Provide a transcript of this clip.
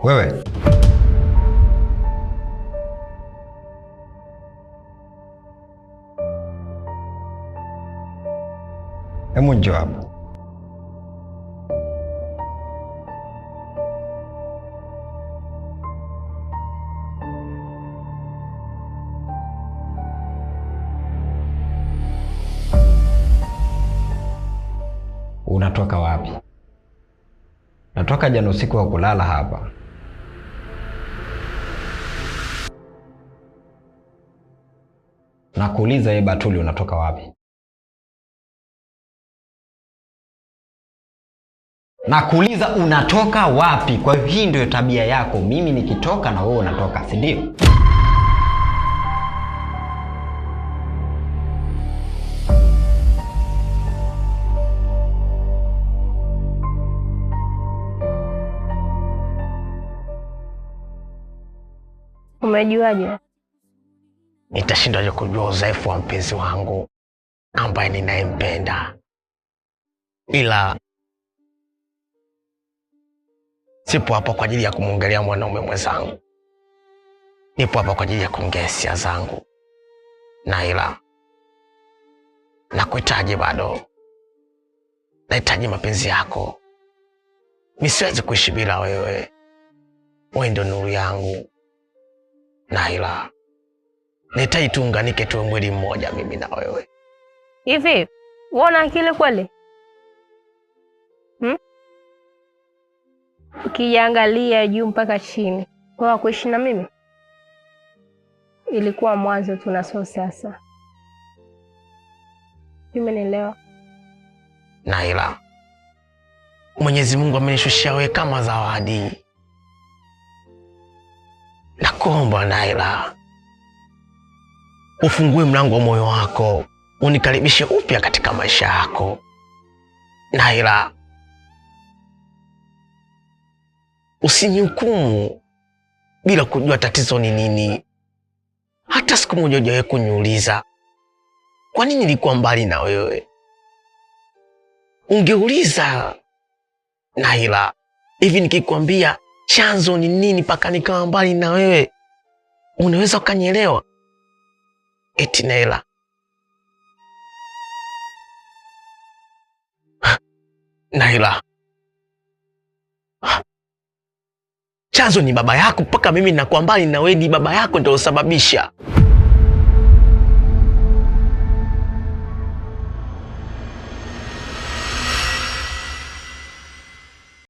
Wewe hebu njoo hapa. Unatoka wapi? Natoka jana usiku wa kulala hapa. Nakuuliza Batuli, unatoka wapi? Nakuuliza unatoka wapi? Kwa hiyo hii ndio tabia yako, mimi nikitoka na wewe unatoka, si ndio? Umejuaje? Nitashindaje kujua udhaifu wa mpenzi wangu ambaye ninayempenda? Ila sipo hapa kwa ajili ya kumwongelea mwanaume mwenzangu. Nipo hapa kwa ajili ya kuongea hisia zangu. Na ila nakuhitaji bado. Nahitaji mapenzi yako. Mimi siwezi kuishi bila wewe. Wewe ndio nuru yangu. Na ila nahitaji tuunganike tuwe mwili mmoja mimi na wewe. Hivi, uona akili kweli? Ukiangalia juu mpaka chini, kwa kuishi na mimi ilikuwa mwanzo tu na sio sasa. Umenielewa? Na ila Mwenyezi Mungu amenishushia wewe kama zawadi. Nakuomba Naila, ufungue mlango wa moyo wako, unikaribishe upya katika maisha yako. Naila, usinihukumu bila kujua tatizo ni nini. Hata siku moja hujawahi kuniuliza kwa nini nilikuwa mbali na wewe. Ungeuliza Naila, hivi nikikwambia chanzo ni nini mpaka nikawa mbali na wewe, unaweza ukanielewa? Eti Naila, Naila, chanzo ni baba yako, mpaka mimi nakuwa mbali na wewe ni baba yako ndio usababisha.